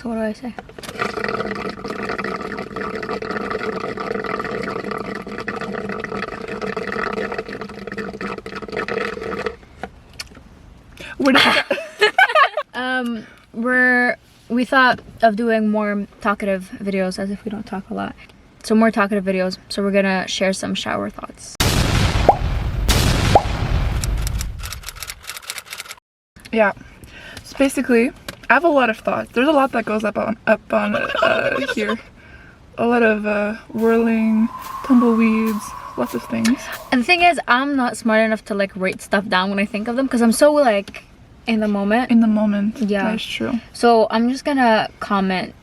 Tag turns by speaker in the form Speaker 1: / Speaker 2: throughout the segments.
Speaker 1: So what do I say?
Speaker 2: What is that?
Speaker 1: We thought of doing more talkative videos, as if we don't talk a lot. So more talkative videos. So we're gonna share some shower thoughts.
Speaker 2: Yeah. So basically, I have a lot of thoughts. There's a lot that goes up on here. A lot of whirling, tumbleweeds, lots of things.
Speaker 1: And the thing is, I'm not smart enough to like write stuff down when I think of them, because I'm so like in the moment.
Speaker 2: In the moment.
Speaker 1: Yeah.
Speaker 2: That's true.
Speaker 1: So I'm just gonna comment.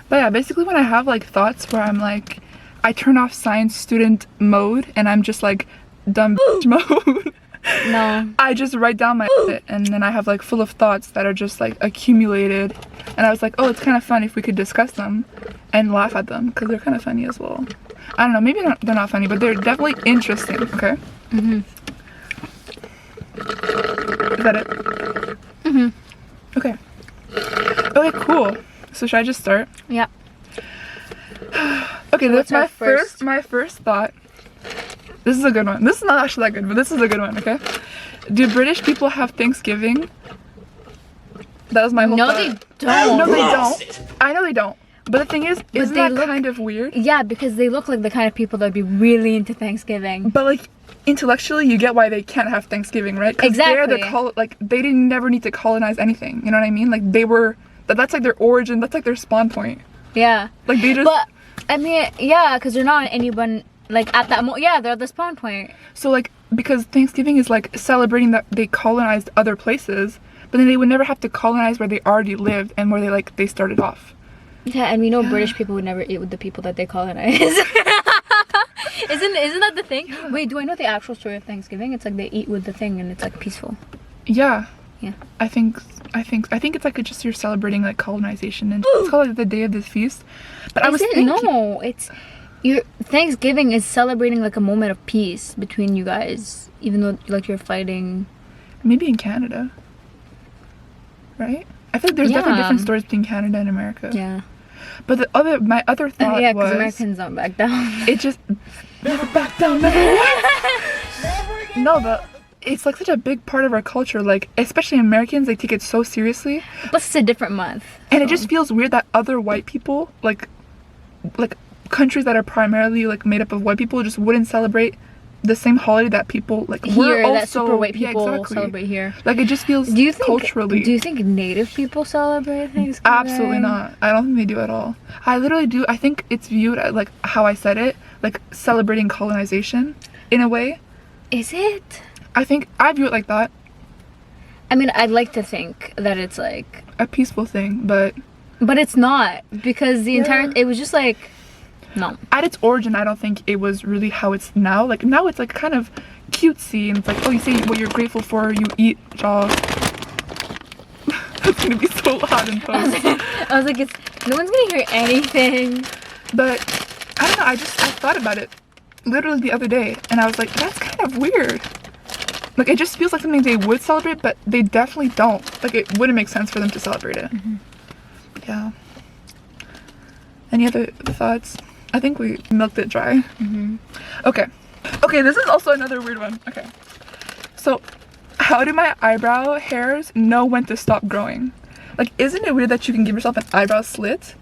Speaker 2: But yeah, basically when I have like thoughts where I'm like, I turn off science student mode and I'm just like dumb bitch mode.
Speaker 1: No.
Speaker 2: I just write down my shit, and then I have like full of thoughts that are just like accumulated. And I was like, oh, it's kind of fun if we could discuss them and laugh at them, because they're kind of funny as well. I don't know, maybe they're not funny, but they're definitely interesting, okay?
Speaker 1: Mm-hmm.
Speaker 2: Is that it?
Speaker 1: Mm-hmm.
Speaker 2: Okay. Okay, cool. So should I just start?
Speaker 1: Yeah.
Speaker 2: Okay,
Speaker 1: So
Speaker 2: that's
Speaker 1: what's
Speaker 2: my first thought. This is a good one. This is not actually that good, but this is a good one, okay? Do British people have Thanksgiving? That was my whole
Speaker 1: No,
Speaker 2: thought.
Speaker 1: they don't.
Speaker 2: No, they don't. I know they don't. But the thing is, isn't that kind of weird?
Speaker 1: Yeah, because they look like the kind of people that'd be really into Thanksgiving.
Speaker 2: But like, intellectually, you get why they can't have Thanksgiving, right?
Speaker 1: Exactly.
Speaker 2: They didn't never need to colonize anything. You know what I mean? Like they were. That's like their origin. That's like their spawn point.
Speaker 1: Yeah.
Speaker 2: Like they just.
Speaker 1: But I mean, yeah, because they're not anyone like at that moment. Yeah, they're at the spawn point.
Speaker 2: So like, because Thanksgiving is like celebrating that they colonized other places, but then they would never have to colonize where they already lived and where they started off.
Speaker 1: Yeah, and we know British people would never eat with the people that they colonize. Isn't that the thing?
Speaker 2: Yeah.
Speaker 1: Wait, do I know the actual story of Thanksgiving? It's like they eat with the thing and it's like peaceful.
Speaker 2: Yeah.
Speaker 1: Yeah.
Speaker 2: I think it's like just you're celebrating like colonization, and it's called like, the day of this feast. But I was thinking,
Speaker 1: no, it's your Thanksgiving is celebrating like a moment of peace between you guys, even though like you're fighting.
Speaker 2: Maybe in Canada, right? I feel like there's definitely different stories between Canada and America.
Speaker 1: Yeah.
Speaker 2: But my other thought
Speaker 1: yeah,
Speaker 2: was,
Speaker 1: because Americans don't back down.
Speaker 2: It just never back down, never what? No, but it's like such a big part of our culture. Like especially Americans, they take it so seriously.
Speaker 1: Plus, it's a different month.
Speaker 2: And it just feels weird that other white people, like countries that are primarily like made up of white people, just wouldn't celebrate the same holiday that people like
Speaker 1: here,
Speaker 2: also,
Speaker 1: that super white people
Speaker 2: yeah, exactly.
Speaker 1: celebrate here.
Speaker 2: Like it just feels culturally.
Speaker 1: Do you think Native people celebrate Thanksgiving?
Speaker 2: Absolutely not. I don't think they do at all. I literally do. I think it's viewed like how I said it, like celebrating colonization in a way.
Speaker 1: Is it?
Speaker 2: I think I view it like that.
Speaker 1: I mean, I'd like to think that it's like
Speaker 2: a peaceful thing, but
Speaker 1: it's not, because the entire it was just like no.
Speaker 2: At its origin, I don't think it was really how it's now. Like now it's like kind of cutesy, and it's like, oh, you say what you're grateful for, you eat, y'all. That's gonna be so loud in post.
Speaker 1: I was like, no one's gonna hear anything.
Speaker 2: But I don't know, I thought about it literally the other day, and I was like, that's kind of weird. Like it just feels like something they would celebrate, but they definitely don't. Like it wouldn't make sense for them to celebrate it.
Speaker 1: Mm-hmm.
Speaker 2: Yeah. Any other thoughts? I think we milked it dry.
Speaker 1: Mm-hmm.
Speaker 2: Okay, this is also another weird one. Okay, so how do my eyebrow hairs know when to stop growing? Like, isn't it weird that you can give yourself an eyebrow slit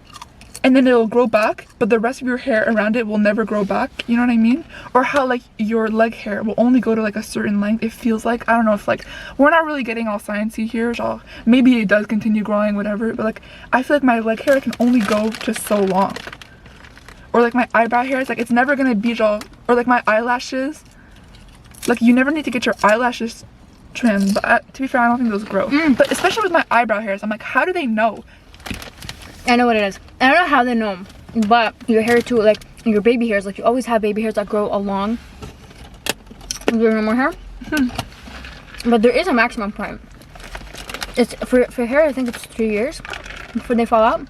Speaker 2: and then it'll grow back, but the rest of your hair around it will never grow back? You know what I mean? Or how like your leg hair will only go to like a certain length. It feels like, I don't know if like, we're not really getting all sciencey here, so maybe it does continue growing, whatever, but like I feel like my leg hair can only go just so long. Or like my eyebrow hairs, like it's never gonna be all, or like my eyelashes, like you never need to get your eyelashes trimmed, but to be fair, I don't think those grow. But especially with my eyebrow hairs, I'm like, how do they know?
Speaker 1: I know what it is. I don't know how they know, but your hair too, like your baby hairs, like you always have baby hairs that grow along your normal hair. But there is a maximum point. It's for hair, I think it's 3 years before they fall out.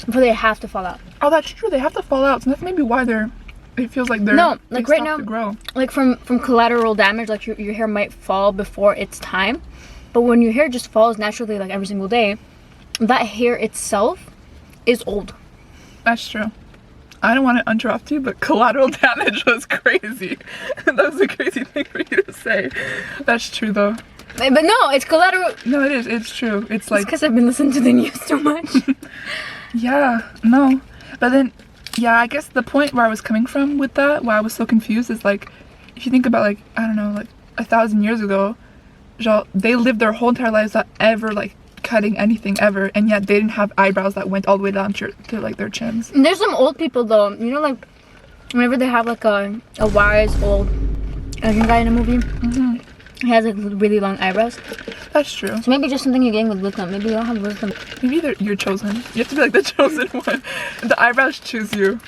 Speaker 1: Before they have to fall out.
Speaker 2: Oh, that's true. They have to fall out, so that's maybe why it feels like they're
Speaker 1: no, like right now,
Speaker 2: to grow.
Speaker 1: Like from collateral damage, like your hair might fall before its time, but when your hair just falls naturally, like every single day, that hair itself is old.
Speaker 2: That's true. I don't want to interrupt you, but collateral damage was crazy. That was a crazy thing for you to say. That's true though.
Speaker 1: But no, it's collateral.
Speaker 2: No, it is. It's true. It's like.
Speaker 1: It's because I've been listening to the news too much.
Speaker 2: Yeah, no. But then, yeah, I guess the point where I was coming from with that, why I was so confused, is like, if you think about like, I don't know, like 1,000 years ago, genre, they lived their whole entire lives without ever like cutting anything ever, and yet they didn't have eyebrows that went all the way down to like their chins.
Speaker 1: And there's some old people though, you know, like whenever they have like a wise old Asian guy in a movie, he has like really long eyebrows.
Speaker 2: That's true.
Speaker 1: So maybe just something you're getting with wisdom. Maybe you don't have wisdom.
Speaker 2: Maybe you're chosen. You have to be like the chosen one. The eyebrows choose you.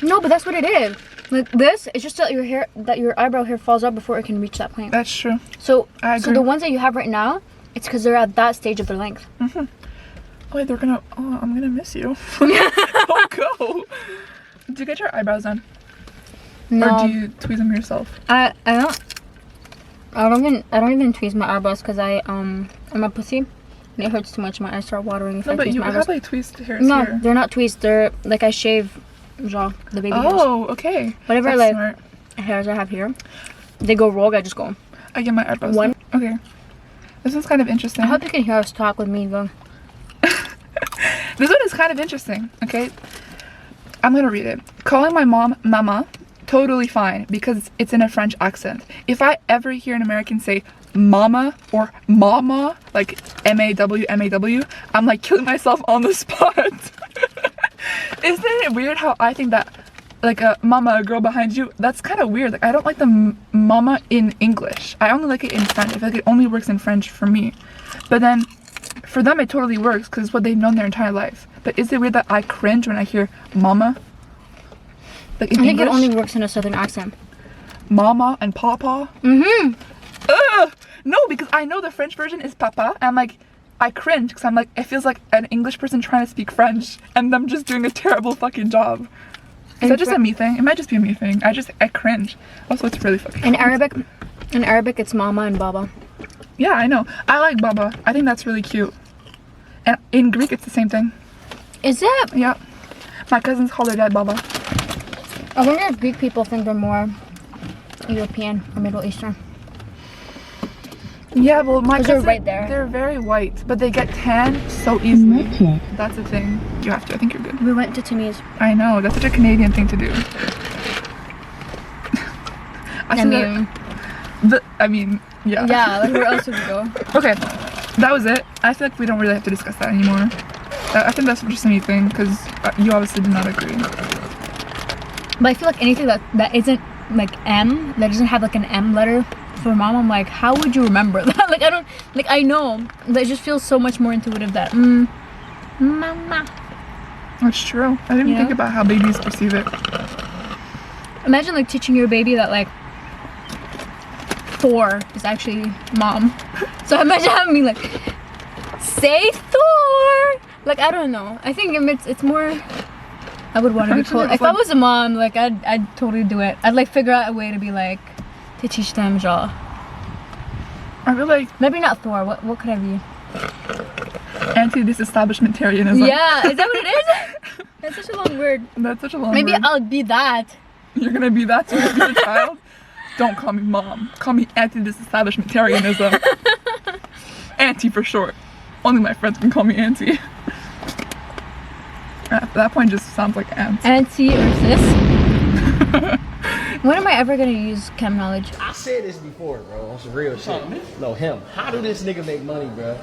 Speaker 1: No, but that's what it is. Like this, it's just that your eyebrow hair falls out before it can reach that point.
Speaker 2: That's true.
Speaker 1: So,
Speaker 2: I agree.
Speaker 1: the ones that you have right now, it's because they're at that stage of their length.
Speaker 2: Oh, wait, I'm gonna miss you. Don't go. Do you get your eyebrows done?
Speaker 1: No.
Speaker 2: Or do you tweeze them yourself?
Speaker 1: I don't even tweeze my eyebrows because I'm a pussy. And it hurts too much. My eyes start watering if
Speaker 2: No,
Speaker 1: I
Speaker 2: but
Speaker 1: tweeze
Speaker 2: you
Speaker 1: my
Speaker 2: have
Speaker 1: eyebrows.
Speaker 2: like tweezed hairs
Speaker 1: No,
Speaker 2: here.
Speaker 1: they're not tweezed. They're like I shave, genre, the baby hairs.
Speaker 2: Oh, okay.
Speaker 1: Whatever
Speaker 2: That's
Speaker 1: like
Speaker 2: smart.
Speaker 1: hairs I have here, they go rogue. I just go.
Speaker 2: I get my eyebrows
Speaker 1: One.
Speaker 2: done. Okay. This one's kind of interesting.
Speaker 1: I hope you can hear us talk with me though.
Speaker 2: This one is kind of interesting, okay? I'm gonna read it. Calling my mom mama, totally fine, because it's in a French accent. If I ever hear an American say mama or mama, like M-A-W, I'm like killing myself on the spot. Isn't it weird how I think that like a mama, a girl behind you, that's kind of weird. Like I don't like the mama in English. I only like it in French. I feel like it only works in French for me. But then for them it totally works because it's what they've known their entire life. But is it weird that I cringe when I hear mama? Like in
Speaker 1: I think
Speaker 2: English?
Speaker 1: it only works in a southern accent.
Speaker 2: Mama and papa?
Speaker 1: Mm-hmm.
Speaker 2: Ugh! No, because I know the French version is papa, and I'm like, I cringe because I'm like, it feels like an English person trying to speak French and them just doing a terrible fucking job. Is that just a me thing? It might just be a me thing. I cringe. Also, it's really fucking
Speaker 1: In Arabic, it's mama and baba.
Speaker 2: Yeah, I know. I like baba. I think that's really cute. And in Greek, it's the same thing.
Speaker 1: Is it?
Speaker 2: Yeah. My cousins call their dad baba.
Speaker 1: I wonder if Greek people think they're more European or Middle Eastern.
Speaker 2: Yeah, well, my
Speaker 1: Those are
Speaker 2: cousins,
Speaker 1: right there.
Speaker 2: they're very white, but they get tan so easily. That's the thing. You have to. I think you're good.
Speaker 1: We went to Timmy's.
Speaker 2: I know. That's such a Canadian thing to do. I mean, yeah.
Speaker 1: Yeah, like where else would we go?
Speaker 2: Okay, that was it. I feel like we don't really have to discuss that anymore. I think that's just a me thing because you obviously did not agree.
Speaker 1: But I feel like anything that isn't like M, that doesn't have like an M letter for mom, I'm like, how would you remember that? Like I don't, like I know, but it just feels so much more intuitive that mama.
Speaker 2: That's true. I didn't think about how babies perceive it.
Speaker 1: Imagine like teaching your baby that like Thor is actually mom. So imagine having me like say Thor. Like I don't know. I think it's more. I would want to be told. If I was a mom, like I'd totally do it. I'd like figure out a way to be like to teach them genre.
Speaker 2: I feel like
Speaker 1: Maybe not Thor. What could I be?
Speaker 2: Anti-disestablishmentarianism.
Speaker 1: Yeah, is that what it is? That's such a long word.
Speaker 2: That's such a long
Speaker 1: Maybe
Speaker 2: word.
Speaker 1: I'll be that.
Speaker 2: You're gonna be that to your child? Don't call me mom. Call me anti-disestablishmentarianism. Auntie for short. Only my friends can call me auntie. At that point, just sounds like ants.
Speaker 1: Auntie or sis? When am I ever gonna use chem knowledge?
Speaker 3: I said this before, bro. On some real shit. No, him. How do this nigga make money, bro?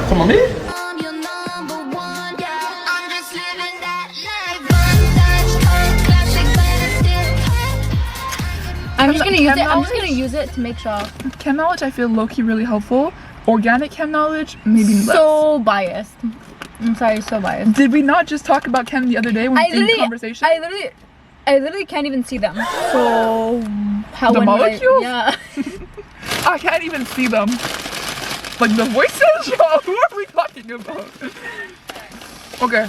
Speaker 2: Come on, me?
Speaker 4: I'm your number one, yeah. I'm just living that life. One touch, classic,
Speaker 1: I'm just gonna use it.
Speaker 2: Chem
Speaker 1: I'm just
Speaker 2: knowledge?
Speaker 1: gonna use it to make sure.
Speaker 2: Chem knowledge, I feel low-key really helpful. Organic chem knowledge, maybe less.
Speaker 1: So biased. I'm sorry, so biased.
Speaker 2: Did we not just talk about chem the other day when in conversation?
Speaker 1: I literally can't even see them. So how
Speaker 2: The
Speaker 1: when would
Speaker 2: molecules?
Speaker 1: Yeah.
Speaker 2: I can't even see them. Like the voices? Who are we talking about? Okay.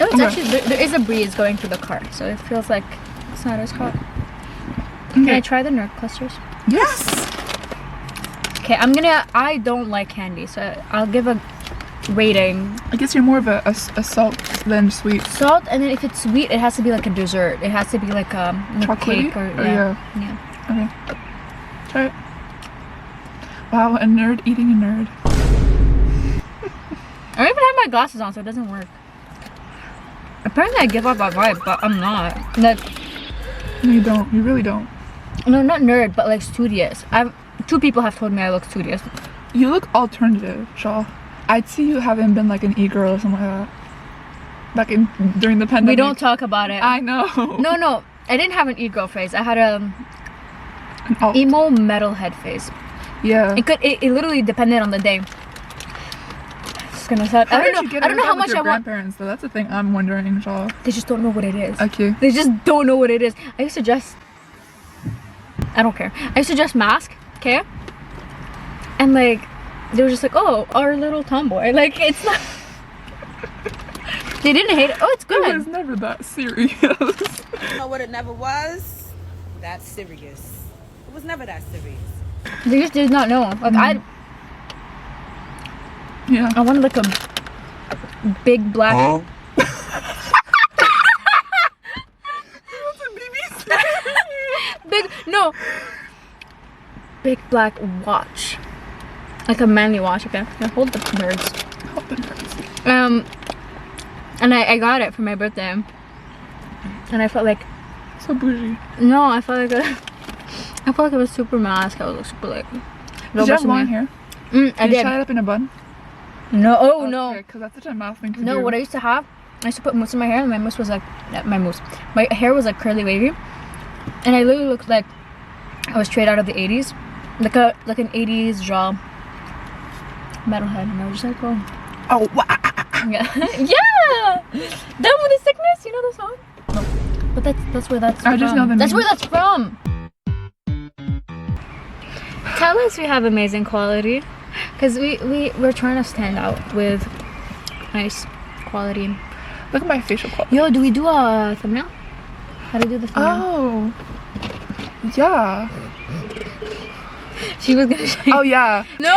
Speaker 1: Oh, it's actually there is a breeze going through the car, so it feels like it's not as hot. Can I try the nerve clusters?
Speaker 2: Yes.
Speaker 1: Okay, I don't like candy, so I'll give a rating.
Speaker 2: I guess you're more of a salt than sweet.
Speaker 1: Salt, and then if it's sweet, it has to be like a dessert. It has to be like a cake or yeah.
Speaker 2: Okay. Try it. Wow, a nerd eating a nerd.
Speaker 1: I don't even have my glasses on, so it doesn't work. Apparently I give off that vibe, but I'm not. Like,
Speaker 2: No, you don't. You really don't.
Speaker 1: no, not nerd, but like studious. 2 people have told me I look studious.
Speaker 2: You look alternative, Shaw. I'd see you having been like an e-girl or something like that. Back during the pandemic.
Speaker 1: We don't talk about it.
Speaker 2: I know.
Speaker 1: No, I didn't have an e-girl phase. I had
Speaker 2: An alt.
Speaker 1: emo metalhead phase.
Speaker 2: Yeah.
Speaker 1: It literally depended on the day. It's gonna sound.
Speaker 2: How
Speaker 1: I
Speaker 2: did
Speaker 1: don't
Speaker 2: you
Speaker 1: know.
Speaker 2: get
Speaker 1: I don't know how
Speaker 2: with
Speaker 1: much
Speaker 2: your
Speaker 1: I want.
Speaker 2: grandparents though? That's the thing I'm wondering, Shaw.
Speaker 1: They just don't know what it is.
Speaker 2: Okay.
Speaker 1: They just don't know what it is. I used to dress. I don't care. I used to dress mask, okay? And like, they were just like, "Oh, our little tomboy." Like, it's not. They didn't hate it. Oh, it's
Speaker 2: It was
Speaker 1: good.
Speaker 2: never that serious.
Speaker 5: You know what it never was? That serious. It was never that serious.
Speaker 1: They just did not know. Like
Speaker 2: Yeah.
Speaker 1: I wanted like a big black. Big black watch, like a manly watch. Okay, now hold the birds. And I got it for my birthday, and I felt like
Speaker 2: So bougie.
Speaker 1: no, I felt like it was super mask. I was like super like.
Speaker 2: Did you have long hair?
Speaker 1: I
Speaker 2: Did you
Speaker 1: did.
Speaker 2: tie it up in a bun?
Speaker 1: No, oh no.
Speaker 2: Because that's such a math thing to do.
Speaker 1: No, what I used to have, I used to put mousse in my hair, and my mousse was like, my hair was like curly wavy, and I literally looked like I was straight out of the 80s, like an 80s jaw metalhead, and I was just like, oh,
Speaker 2: Oh, wow.
Speaker 1: yeah, yeah, Done with the Sickness, you know the song? No, but that's where that's.
Speaker 2: I just know the
Speaker 1: That's
Speaker 2: name.
Speaker 1: where that's from. Tell us we have amazing quality, because we're trying to stand out with nice quality.
Speaker 2: Look at my facial quality.
Speaker 1: Yo, do we do a thumbnail? How do we do the thumbnail?
Speaker 2: Oh. Yeah.
Speaker 1: She was gonna say.
Speaker 2: Oh, yeah.
Speaker 1: No!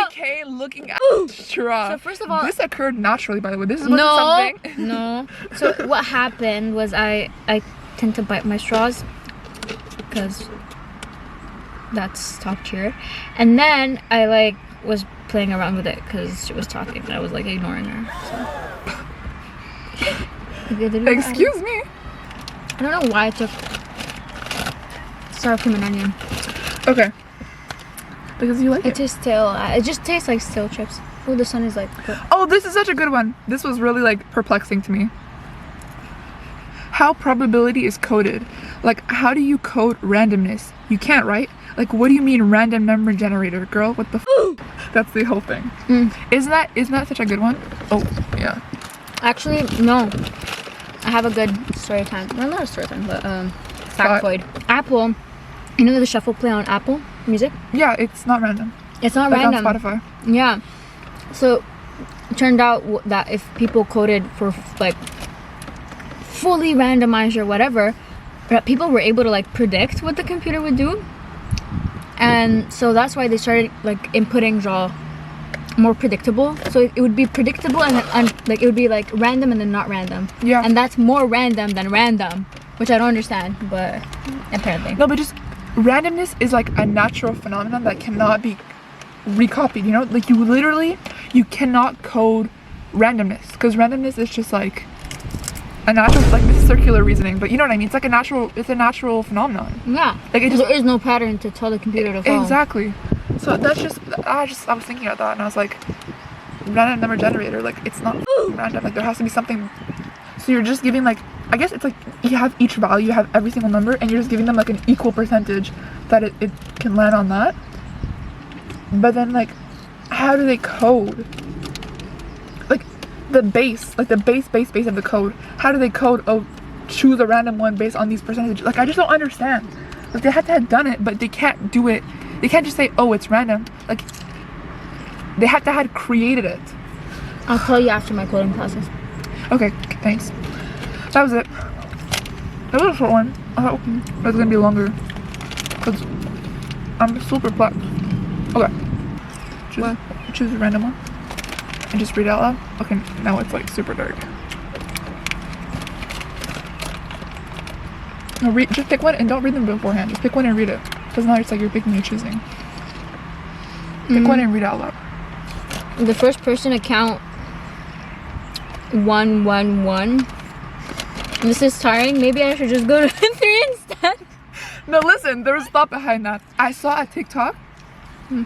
Speaker 2: Candy cane looking extra.
Speaker 1: So first of all,
Speaker 2: This occurred naturally, by the way. This is something.
Speaker 1: no. So what happened was I tend to bite my straws because that's top tier, and then I like was playing around with it because she was talking and I was like ignoring her. So.
Speaker 2: Excuse me.
Speaker 1: I don't know why I took sour cream and onion.
Speaker 2: Okay. Because you like
Speaker 1: It
Speaker 2: it.
Speaker 1: tastes stale. It just tastes like stale chips. Oh, the sun is like.
Speaker 2: Oh, this is such a good one. This was really like perplexing to me. How probability is coded. Like, how do you code randomness? You can't, right? Like, what do you mean random number generator, girl? What the That's the whole thing. Isn't that such a good one? Oh, yeah.
Speaker 1: Actually, no. I have a good story time. Well, not a story time, but factoid. Apple. You know the shuffle play on Apple Music?
Speaker 2: Yeah, it's not random.
Speaker 1: It's not
Speaker 2: Like
Speaker 1: random.
Speaker 2: on Spotify.
Speaker 1: Yeah. So it turned out that if people coded for like fully randomized or whatever, that people were able to like predict what the computer would do. And so that's why they started like inputting draw more predictable. So it would be predictable and like it would be like random and then not random.
Speaker 2: Yeah.
Speaker 1: And that's more random than random, which I don't understand, but apparently.
Speaker 2: No, but just randomness is like a natural phenomenon that cannot be recopied, you know? Like you cannot code randomness, because randomness is just like a natural, like this is circular reasoning, but you know what I mean? It's like a natural phenomenon.
Speaker 1: Yeah.
Speaker 2: Like it
Speaker 1: There is no pattern to tell the computer to follow.
Speaker 2: Exactly. So that's just I was thinking about that and I was like, random number generator, like it's not random, like there has to be something. So you're just giving like, I guess it's like you have each value, you have every single number, and you're just giving them like an equal percentage that it can land on that. But then like, how do they code? Like the base, like the base of the code. How do they code, oh, choose a random one based on these percentages? Like I just don't understand. Like they had to have done it, but they can't do it. They can't just say, oh, it's random. Like they had to have created it.
Speaker 1: I'll tell you after my coding classes.
Speaker 2: Okay, thanks. That was it. That was a short one. I thought it was gonna be longer, because I'm super perplexed. Okay. choose a random one and just read it out loud. Okay, now it's like super dark. No, just pick one and don't read them beforehand. Just pick one and read it. Because now it's like you're picking and choosing. Pick one and read it out loud.
Speaker 1: The first person to count 111. This is tiring. Maybe I should just go to 3 instead.
Speaker 2: No, listen, there was a thought behind that. I saw a TikTok and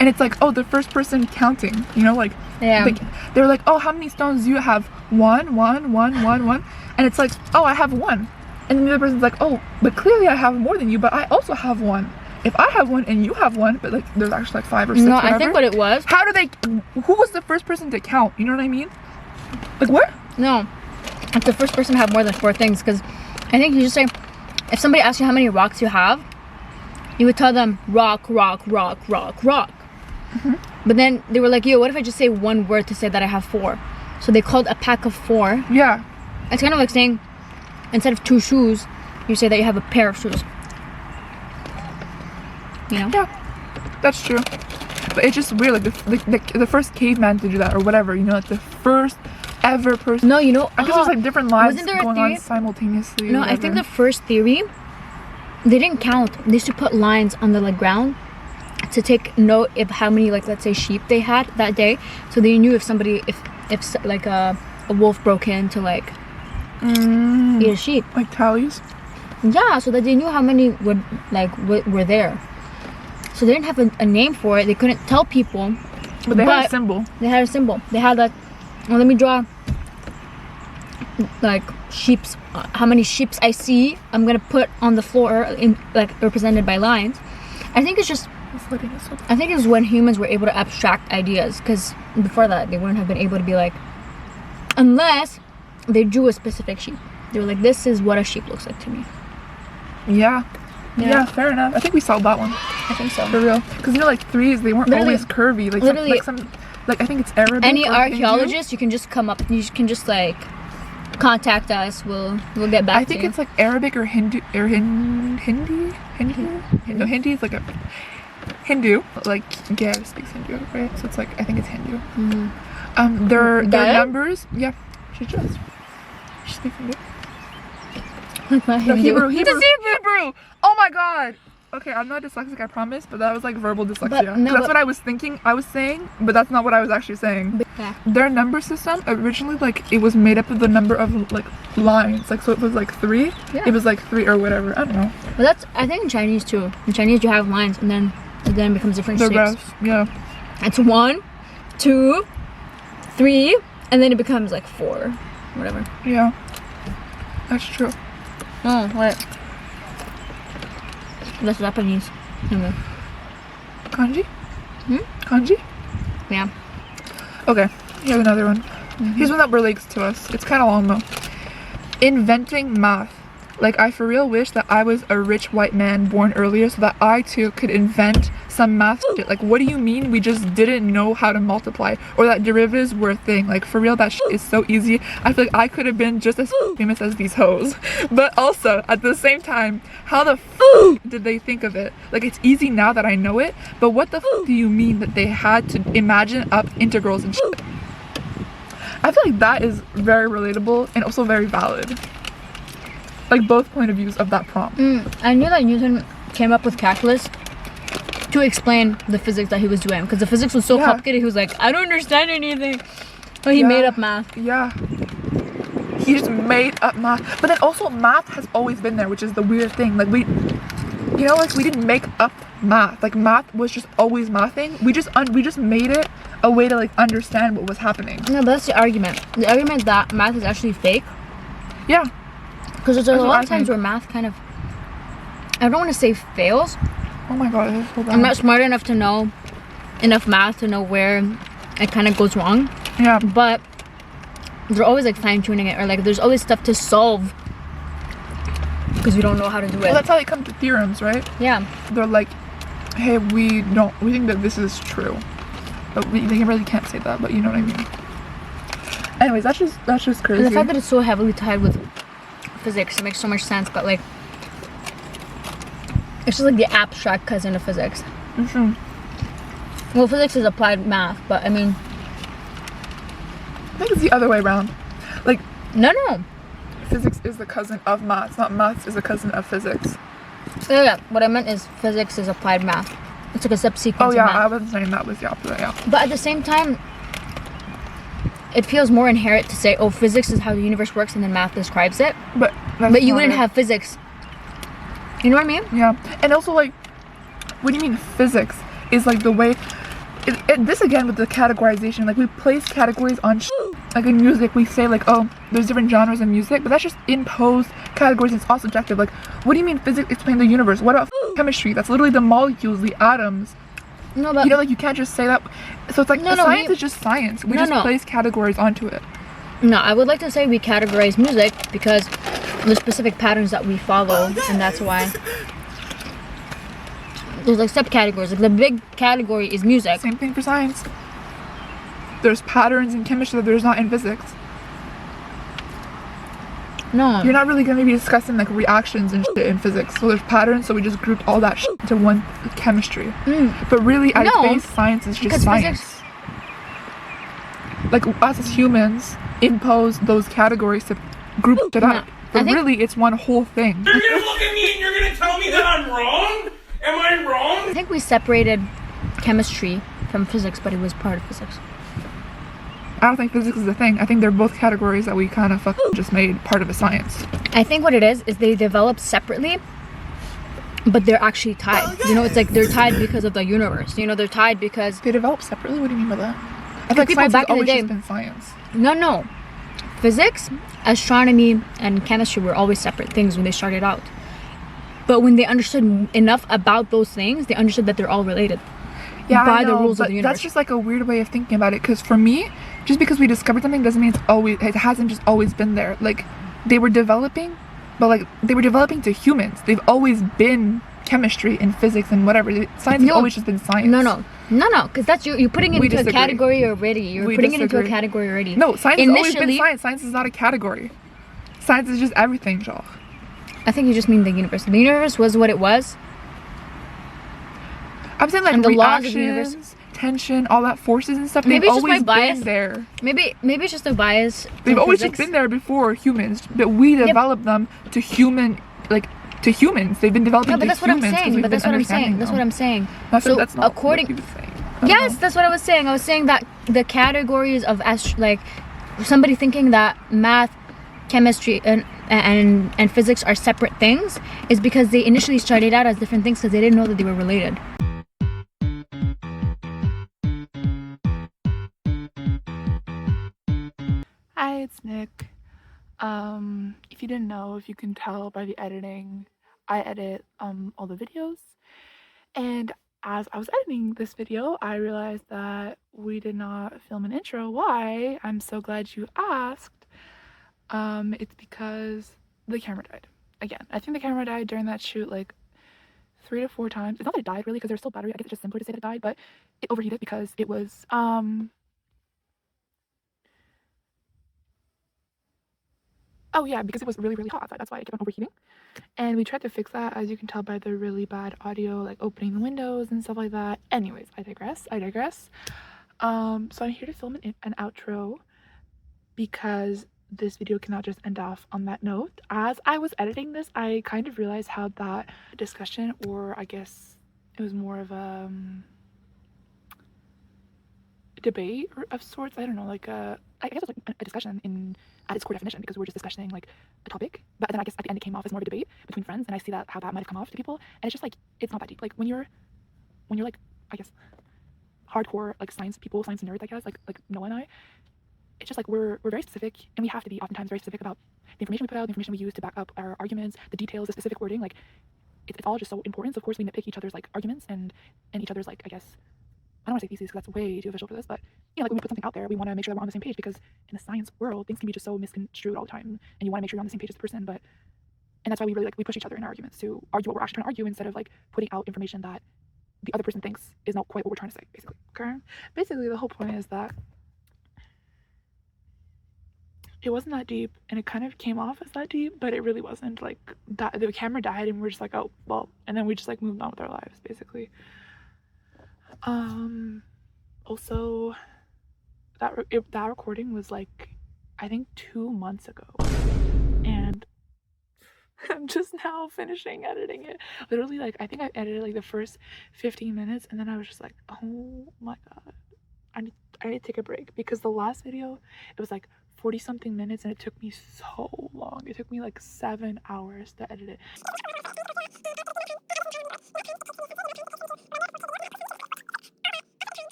Speaker 2: it's like, oh, the first person counting, you know, like,
Speaker 1: Yeah.
Speaker 2: like they were like, oh, how many stones do you have? 1, 1, 1, 1, 1. And it's like, oh, I have 1. And then the other person's like, oh, but clearly I have more than you, but I also have 1. If I have 1 and you have 1, but like there's actually like 5 or 6.
Speaker 1: No,
Speaker 2: whatever.
Speaker 1: I think what it was.
Speaker 2: How do they? Who was the first person to count? You know what I mean? Like what?
Speaker 1: No, it's the first person to have more than 4 things. Because I think you just say, if somebody asks you how many rocks you have, you would tell them rock, rock, rock, rock, rock. But then they were like, yo, what if I just say one word to say that I have 4? So they called a pack of 4.
Speaker 2: Yeah.
Speaker 1: It's kind of like saying, instead of 2 shoes, you say that you have a pair of shoes. You know?
Speaker 2: Yeah, that's true. But it's just weird, like the first caveman to do that or whatever, you know, like the first ever person.
Speaker 1: No, you know,
Speaker 2: I guess there's like different lives
Speaker 1: wasn't there a
Speaker 2: going on
Speaker 1: theory?
Speaker 2: simultaneously.
Speaker 1: No, I think the first theory, they didn't count. They used to put lines on the like ground to take note of how many, like, let's say sheep they had that day, so they knew if somebody, if like a wolf broke in to like eat a sheep.
Speaker 2: like tallies.
Speaker 1: Yeah, so that they knew how many would like were there. So they didn't have a name for it. They couldn't tell people.
Speaker 2: But they had a symbol.
Speaker 1: They had a symbol. They had like, well, let me draw like sheep's, how many sheeps I see. I'm gonna put on the floor in like represented by lines. I think it's just. I think it's when humans were able to abstract ideas, because before that they wouldn't have been able to be like, unless they drew a specific sheep. They were like, this is what a sheep looks like to me.
Speaker 2: Yeah. Yeah, fair enough. I think we solved that one.
Speaker 1: I think so.
Speaker 2: For real. Because you know, like threes, they weren't
Speaker 1: Literally-
Speaker 2: always curvy. Like
Speaker 1: literally-
Speaker 2: like I think it's Arabic.
Speaker 1: Any
Speaker 2: or
Speaker 1: archaeologist, you can just come up. You can just like contact us. We'll get back.
Speaker 2: I think
Speaker 1: to you.
Speaker 2: it's like Arabic or Hindu or Hindi. No, Hindi is like a Hindu. Like Gav speaks Hindu, right? So it's like I think it's Hindu. Their
Speaker 1: Gav?
Speaker 2: numbers. Yeah, she does. She speaks Hindu.
Speaker 1: Like my
Speaker 2: No,
Speaker 1: Hindu.
Speaker 2: Hebrew. Oh my god. Okay, I'm not dyslexic, I promise, but that was like verbal dyslexia.
Speaker 1: no,
Speaker 2: that's
Speaker 1: but-
Speaker 2: what I was thinking. I was saying, but that's not what I was actually saying.
Speaker 1: Yeah.
Speaker 2: Their number system originally, like, it was made up of the number of like lines. Like, so it was like 3.
Speaker 1: Yeah.
Speaker 2: It was like 3 or whatever. I don't know.
Speaker 1: But that's, I think in Chinese too. In Chinese you have lines and then it becomes different
Speaker 2: The
Speaker 1: shapes.
Speaker 2: rest, yeah.
Speaker 1: It's 1, 2, 3, and then it becomes like 4, whatever.
Speaker 2: Yeah. That's true.
Speaker 1: Oh, what? That's Japanese. Anyway.
Speaker 2: Kanji? Kanji?
Speaker 1: Yeah.
Speaker 2: Okay, here's another one. Here's one that relates to us. It's kind of long though. Inventing math. Like, I for real wish that I was a rich white man born earlier so that I too could invent some math shit. Like, what do you mean we just didn't know how to multiply? Or that derivatives were a thing? Like, for real, that shit is so easy. I feel like I could have been just as famous as these hoes. But also, at the same time, how the did they think of it? Like, it's easy now that I know it, but what the do you mean that they had to imagine up integrals and shit? I feel like that is very relatable and also very valid. Like, both point of views of that prompt.
Speaker 1: I knew that Newton came up with calculus to explain the physics that he was doing, because the physics was so
Speaker 2: Yeah.
Speaker 1: complicated. He was like, I don't understand anything. So he made up math.
Speaker 2: Yeah. He just made up math. But then also math has always been there, which is the weird thing. Like, we, you know, like, we didn't make up math. Like, math was just always mathing. We just made it a way to like understand what was happening.
Speaker 1: No, but that's the argument. The argument that math is actually fake.
Speaker 2: Yeah.
Speaker 1: Because there's a
Speaker 2: That's what
Speaker 1: lot
Speaker 2: I
Speaker 1: of times
Speaker 2: think.
Speaker 1: where math kind of, I don't want to say fails.
Speaker 2: Oh my god, this is so bad.
Speaker 1: I'm not smart enough to know enough math to know where it kind of goes wrong.
Speaker 2: Yeah.
Speaker 1: But they're always like fine tuning it, or like there's always stuff to solve because we don't know how to do it.
Speaker 2: Well, that's how they come to theorems, right?
Speaker 1: Yeah.
Speaker 2: They're like, hey, we think that this is true. But they really can't say that, but you know what I mean. Anyways, that's just crazy.
Speaker 1: And the fact that it's so heavily tied with physics, it makes so much sense, but like it's just like the abstract cousin of physics. Well, physics is applied math, but I mean,
Speaker 2: I think it's the other way around. Like,
Speaker 1: no.
Speaker 2: physics is the cousin of maths, not maths is a cousin of physics.
Speaker 1: Yeah, what I meant is physics is applied math. It's like a subsequence
Speaker 2: Oh yeah,
Speaker 1: of math.
Speaker 2: I wasn't saying that was the opposite, yeah.
Speaker 1: But at the same time, it feels more inherent to say, oh, physics is how the universe works and then math describes it.
Speaker 2: But that's
Speaker 1: But you
Speaker 2: not
Speaker 1: wouldn't
Speaker 2: it.
Speaker 1: have physics. You know what I mean?
Speaker 2: Yeah, and also like, what do you mean physics is like the way, this again with the categorization, like we place categories on like in music we say like, oh, there's different genres in music, but that's just imposed categories and it's all subjective. Like, what do you mean physics explain the universe? What about chemistry? That's literally the molecules, the atoms.
Speaker 1: No, but
Speaker 2: You know, like you can't just say that. So it's like science
Speaker 1: we-
Speaker 2: is just science. We
Speaker 1: No,
Speaker 2: just
Speaker 1: no.
Speaker 2: place categories onto it.
Speaker 1: no, I would like to say we categorize music because there's specific patterns that we follow, and that's why there's like subcategories. Like the big category is music.
Speaker 2: Same thing for science. There's patterns in chemistry that there's not in physics.
Speaker 1: No,
Speaker 2: You're not really going to be discussing like reactions and shit in physics. So there's patterns, so we just grouped all that shit into one chemistry. But really, at its
Speaker 1: No,
Speaker 2: base, science is just
Speaker 1: because
Speaker 2: science.
Speaker 1: physics-
Speaker 2: Like us as humans impose those categories to group it up.
Speaker 1: I
Speaker 2: But
Speaker 1: think-
Speaker 2: really, it's one whole thing.
Speaker 6: You're gonna look at me and you're gonna tell me that I'm wrong? Am I wrong?
Speaker 1: I think we separated chemistry from physics, but it was part of physics.
Speaker 2: I don't think physics is a thing. I think they're both categories that we kind of just made part of a science.
Speaker 1: I think what it is they develop separately, but they're actually tied. You know, it's like they're tied because of the universe. You know, they're tied because
Speaker 2: They develop separately? What do you mean by that? I think
Speaker 1: people
Speaker 2: science
Speaker 1: back
Speaker 2: has
Speaker 1: in the
Speaker 2: always
Speaker 1: day-
Speaker 2: just been science.
Speaker 1: no, physics, astronomy, and chemistry were always separate things when they started out. But when they understood enough about those things, they understood that they're all related.
Speaker 2: Yeah,
Speaker 1: by
Speaker 2: I
Speaker 1: the
Speaker 2: know,
Speaker 1: rules of
Speaker 2: but
Speaker 1: the universe.
Speaker 2: that's just like a weird way of thinking about it. Because for me, just because we discovered something doesn't mean it hasn't just always been there. Like they were developing, but like they were developing to humans. They've always been chemistry and physics and whatever. Science has
Speaker 1: No.
Speaker 2: always just been science.
Speaker 1: No, because that's you're putting it
Speaker 2: We
Speaker 1: into a
Speaker 2: disagree.
Speaker 1: category already. You're
Speaker 2: We
Speaker 1: putting it into a
Speaker 2: disagree.
Speaker 1: category already.
Speaker 2: No, science has always been
Speaker 1: Initially-
Speaker 2: science. Science is not a category. Science is just everything, genre.
Speaker 1: I think you just mean the universe. The universe was what it was.
Speaker 2: I'm saying like
Speaker 1: And the laws of the
Speaker 2: reactions,
Speaker 1: universe-
Speaker 2: tension, all that forces and stuff.
Speaker 1: Maybe
Speaker 2: They've
Speaker 1: it's just my
Speaker 2: always
Speaker 1: bias.
Speaker 2: been there.
Speaker 1: Maybe it's just a bias.
Speaker 2: They've
Speaker 1: to
Speaker 2: always
Speaker 1: physics.
Speaker 2: just been there before humans, but we developed them to humans. They've been developing
Speaker 1: No, but
Speaker 2: to
Speaker 1: that's what I'm
Speaker 2: humans 'cause
Speaker 1: saying.
Speaker 2: we've
Speaker 1: But that's
Speaker 2: been
Speaker 1: what I'm
Speaker 2: understanding
Speaker 1: saying. That's
Speaker 2: them.
Speaker 1: what I'm saying.
Speaker 2: So that's not
Speaker 1: according,
Speaker 2: what he was saying. I don't
Speaker 1: yes,
Speaker 2: know.
Speaker 1: that's what I was saying. I was saying that the categories of like somebody thinking that math, chemistry, and physics are separate things is because they initially started out as different things because they didn't know that they were related.
Speaker 2: Hi, it's Nick. If you didn't know, if you can tell by the editing, I edit all the videos. And as I was editing this video, I realized that we did not film an intro. Why? I'm so glad you asked. It's because the camera died. Again, I think the camera died during that shoot like 3 to 4 times. It's not that it died really because there's still battery. I guess it's just simpler to say that it died, but it overheated because it was oh yeah, because it was really, really hot outside. That's why it kept on overheating. And we tried to fix that, as you can tell by the really bad audio, like opening the windows and stuff like that. Anyways, I digress. So I'm here to film an outro because this video cannot just end off on that note. As I was editing this, I kind of realized how that discussion, or I guess it was more of a debate of sorts. I don't know, like I guess it was like a discussion at its core definition, because we're just discussing like a topic, but then I guess at the end it came off as more of a debate between friends, and I see that how that might have come off to people, and it's just like it's not that deep. Like when you're like, I guess, hardcore like science people, science nerds, I guess, like Noah and I, it's just like we're very specific, and we have to be oftentimes very specific about the information we put out, the information we use to back up our arguments, the details, the specific wording. Like it's all just so important. So of course we nitpick each other's like arguments and each other's like, I guess, I don't want to say theses because that's way too official for this, but you know, like when we put something out there, we want to make sure that we're on the same page, because in the science world, things can be just so misconstrued all the time, and you want to make sure you're on the same page as the person. But and that's why we really we push each other in our arguments to argue what we're actually trying to argue, instead of like putting out information that the other person thinks is not quite what we're trying to say, basically. Okay. Basically, the whole point is that it wasn't that deep, and it kind of came off as that deep, but it really wasn't. Like that, the camera died, and we're just like, oh well, and then we just like moved on with our lives, basically. Also, that recording was like, I think 2 months ago, and I'm just now finishing editing it. Literally, like, I think I edited like the first 15 minutes, and then I was just like, oh my god, I need to take a break, because the last video, it was like 40 something minutes, and it took me so long. It took me like 7 hours to edit it.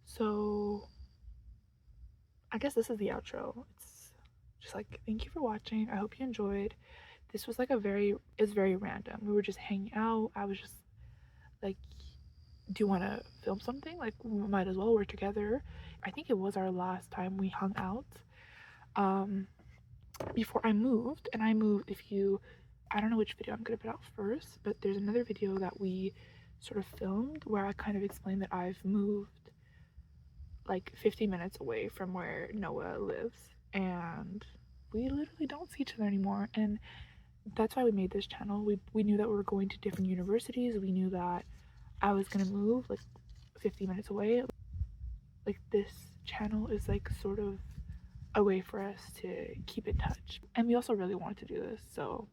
Speaker 2: So I guess this is the outro. It's just like, thank you for watching. I hope you enjoyed. This was like it's very random. We were just hanging out. I was just like, do you want to film something? Like, we might as well, we're together. I think it was our last time we hung out before I moved. And I moved, I don't know which video I'm gonna put out first, but there's another video that we sort of filmed where I kind of explained that I've moved like 50 minutes away from where Noah lives, and we literally don't see each other anymore. And that's why we made this channel. We knew that we were going to different universities. We knew that I was gonna move like 50 minutes away. Like, this channel is like sort of a way for us to keep in touch, and we also really wanted to do this, so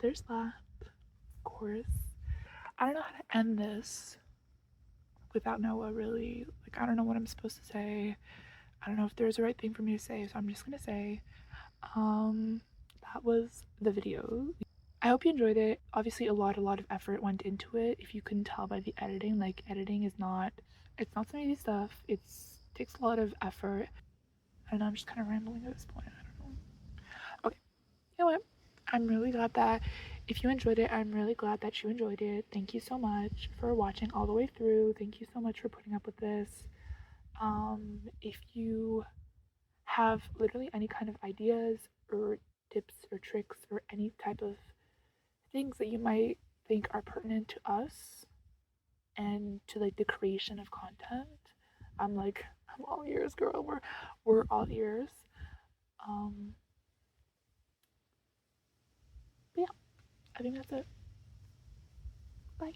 Speaker 2: there's that. Of course, I don't know how to end this without Noah, really. Like, I don't know what I'm supposed to say. I don't know if there's a right thing for me to say, so I'm just gonna say that was the video. I hope you enjoyed it. Obviously a lot of effort went into it. If you couldn't tell by the editing, like, editing is not, it's not some easy stuff. It takes a lot of effort. I don't know, I'm just kind of rambling at this point. I don't know. Okay, you know what, I'm really glad that if you enjoyed it, I'm really glad that you enjoyed it. Thank you so much for watching all the way through. Thank you so much for putting up with this. If you have literally any kind of ideas or tips or tricks or any type of things that you might think are pertinent to us and to like the creation of content, I'm all ears, girl. We're all ears. But yeah, I think that's it. Bye.